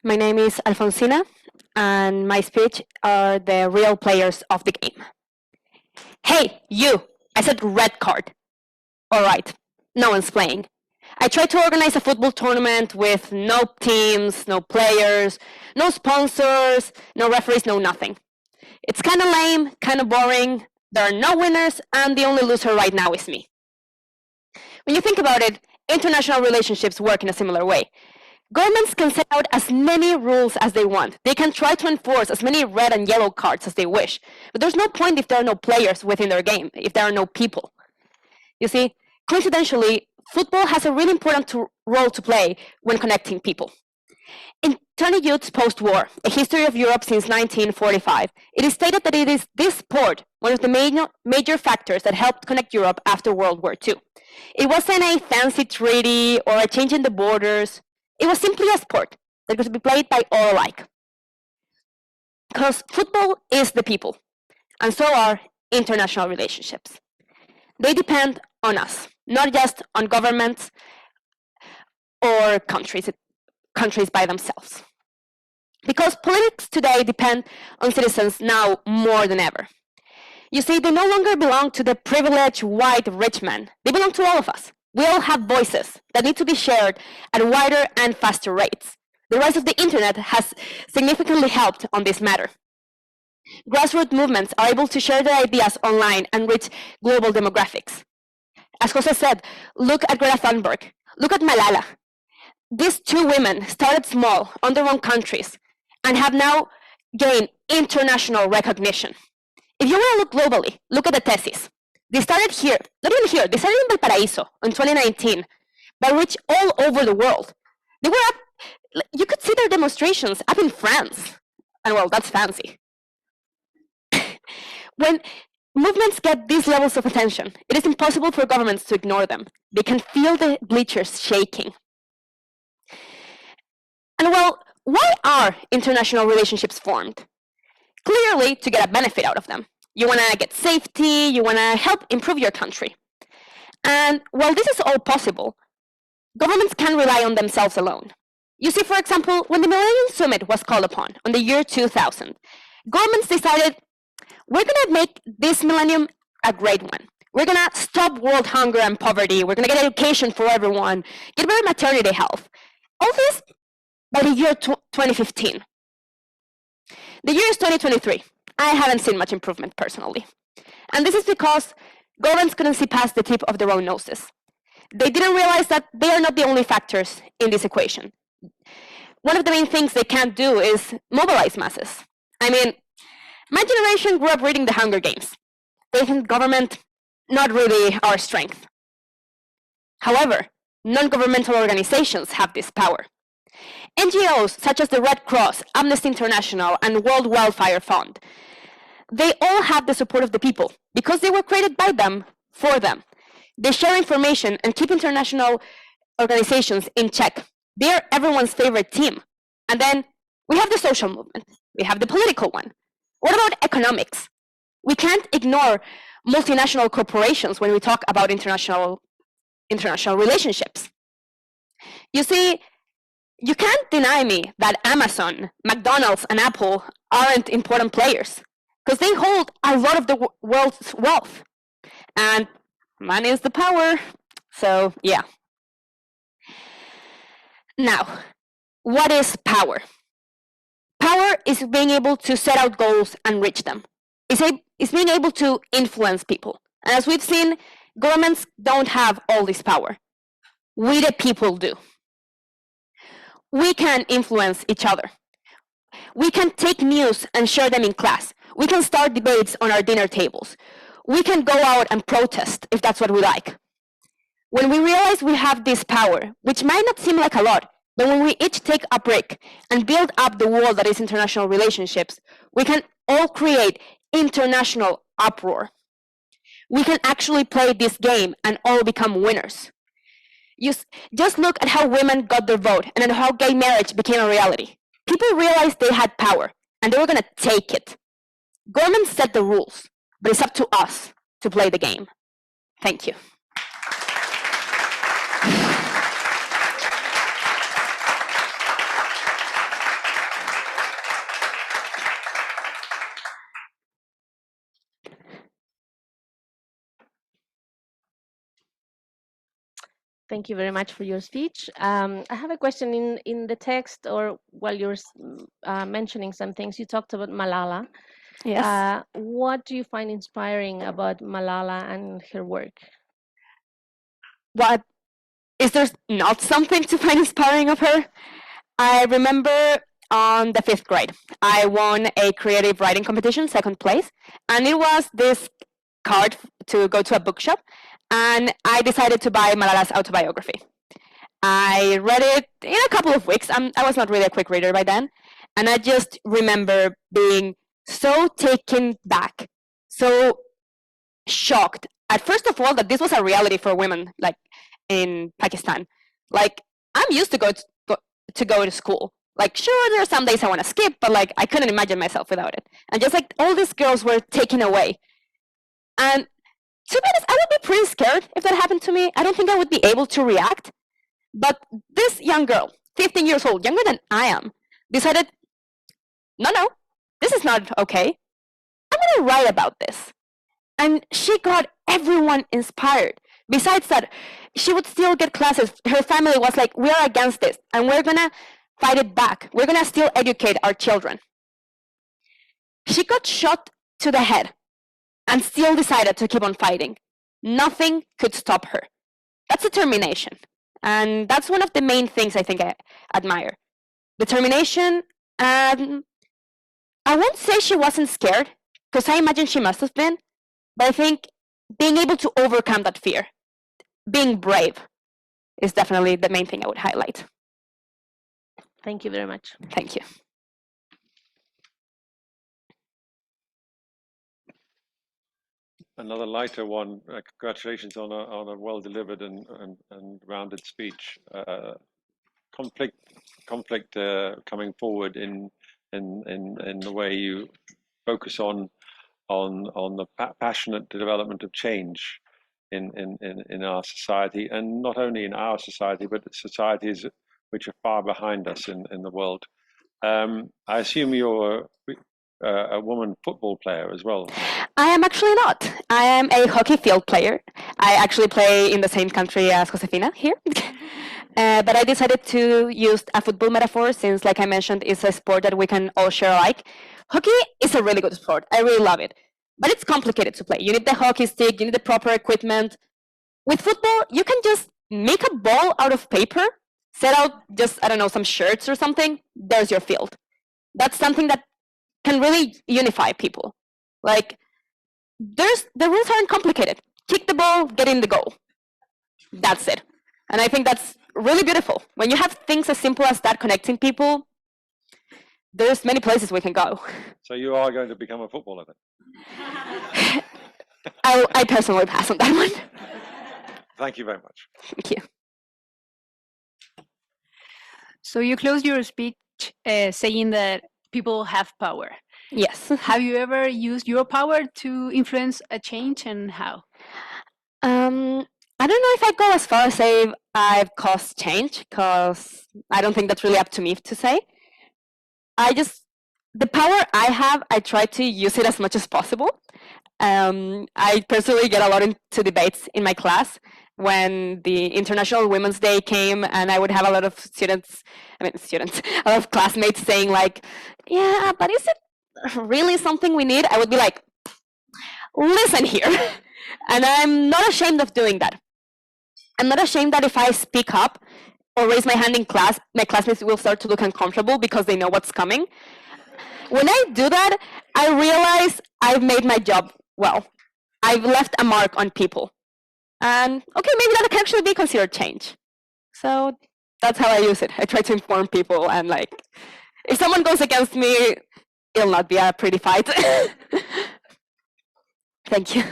My name is Alfonsina, and my speech are the real players of the game. Hey, you! I said red card. Alright, no one's playing. I tried to organize a football tournament with no teams, no players, no sponsors, no referees, no nothing. It's kinda lame, kinda boring, there are no winners, and the only loser right now is me. When you think about it, international relationships work in a similar way. Governments can set out as many rules as they want. They can try to enforce as many red and yellow cards as they wish. But there's no point if there are no players within their game, if there are no people. You see, coincidentally, football has a really important role to play when connecting people. In Tony Youth's Post-War, A History of Europe since 1945, it is stated that it is this sport one of the major factors that helped connect Europe after World War II. It wasn't a fancy treaty or a change in the borders. It was simply a sport that could be played by all alike. Because football is the people, and so are international relationships. They depend on us, not just on governments or countries by themselves. Because politics today depend on citizens now more than ever. You see, they no longer belong to the privileged white rich man. They belong to all of us. We all have voices that need to be shared at wider and faster rates. The rise of the internet has significantly helped on this matter. Grassroots movements are able to share their ideas online and reach global demographics. As Jose said, look at Greta Thunberg, look at Malala. These two women started small on their own countries and have now gained international recognition. If you want to look globally, look at the thesis. They started here, not even here, they started in Valparaiso in 2019, but reached all over the world. They were up, you could see their demonstrations up in France. And well, that's fancy. When movements get these levels of attention, it is impossible for governments to ignore them. They can feel the bleachers shaking. And well, why are international relationships formed? Clearly, to get a benefit out of them. You want to get safety, you want to help improve your country. And while this is all possible, governments can't rely on themselves alone. You see, for example, when the Millennium Summit was called upon in the year 2000, governments decided, we're going to make this millennium a great one. We're going to stop world hunger and poverty. We're going to get education for everyone, get better maternity health. All this by the year 2015. The year is 2023. I haven't seen much improvement personally. And this is because governments couldn't see past the tip of their own noses. They didn't realize that they are not the only factors in this equation. One of the main things they can't do is mobilize masses. I mean, my generation grew up reading the Hunger Games. They think government, not really our strength. However, non-governmental organizations have this power. NGOs such as the Red Cross, Amnesty International, and World Wildfire Fund, they all have the support of the people because they were created by them, for them. They share information and keep international organizations in check. They are everyone's favorite team. And then we have the social movement. We have the political one. What about economics? We can't ignore multinational corporations when we talk about international relationships. You see, you can't deny me that Amazon, McDonald's, and Apple aren't important players because they hold a lot of the world's wealth. And money is the power, so yeah. Now, what is power? Power is being able to set out goals and reach them. It's being able to influence people. And as we've seen, governments don't have all this power. We the people do. We can influence each other. We can take news and share them in class. We can start debates on our dinner tables. We can go out and protest if that's what we like. When we realize we have this power, which might not seem like a lot, but when we each take a brick and build up the wall that is international relationships, we can all create international uproar. We can actually play this game and all become winners. Just look at how women got their vote and at how gay marriage became a reality. People realized they had power and they were going to take it. Governments set the rules, but it's up to us to play the game. Thank you. Thank you very much for your speech. I have a question in the text, or while you're mentioning some things, you talked about Malala. Yes. What do you find inspiring about Malala and her work? What is there not something to find inspiring of her? I remember on the fifth grade, I won a creative writing competition, second place, and it was this card to go to a bookshop, and I decided to buy Malala's autobiography. I read it in a couple of weeks. I was not really a quick reader by then, and I just remember being so taken back, so shocked at first of all that this was a reality for women, like in Pakistan. Like I'm used to go to school. Like sure, there are some days I want to skip, but like I couldn't imagine myself without it. And just like all these girls were taken away, and to be honest, I would be pretty scared if that happened to me. I don't think I would be able to react. But this young girl, 15 years old, younger than I am, decided, no, this is not okay. I'm going to write about this. And she got everyone inspired. Besides that, she would still get classes. Her family was like, we are against this, and we're going to fight it back. We're going to still educate our children. She got shot to the head and still decided to keep on fighting. Nothing could stop her. That's determination. And that's one of the main things I think I admire. Determination. I won't say she wasn't scared, because I imagine she must have been, but I think being able to overcome that fear, being brave, is definitely the main thing I would highlight. Thank you very much. Thank you. Another lighter one. Congratulations on a well-delivered and rounded speech. Conflict coming forward in the way you focus on the passionate development of change in our society, and not only in our society, but societies which are far behind us in the world. I assume you're a woman football player as well. I am actually not. I am a hockey field player. I actually play in the same country as Josefina here. But I decided to use a football metaphor since, like I mentioned, it's a sport that we can all share alike. Hockey is a really good sport. I really love it. But it's complicated to play. You need the hockey stick, you need the proper equipment. With football, you can just make a ball out of paper, set out just, I don't know, some shirts or something. There's your field. That's something that can really unify people. Like, the rules aren't complicated. Kick the ball, get in the goal. That's it. And I think that's really beautiful. When you have things as simple as that connecting people, there's many places we can go. So you are going to become a footballer then? I personally pass on that one. Thank you very much. Thank you. So you closed your speech saying that people have power. Yes. Have you ever used your power to influence a change, and how? I don't know if I'd go as far as say I've caused change, because I don't think that's really up to me to say. The power I have, I try to use it as much as possible. I personally get a lot into debates in my class when the International Women's Day came, and I would have a lot of a lot of classmates saying like, yeah, but is it really something we need? I would be like, listen here. And I'm not ashamed of doing that. I'm not ashamed that if I speak up or raise my hand in class, my classmates will start to look uncomfortable because they know what's coming. When I do that, I realize I've made my job well. I've left a mark on people. And okay, maybe that can actually be considered change. So that's how I use it. I try to inform people, and like, if someone goes against me, it'll not be a pretty fight. Thank you.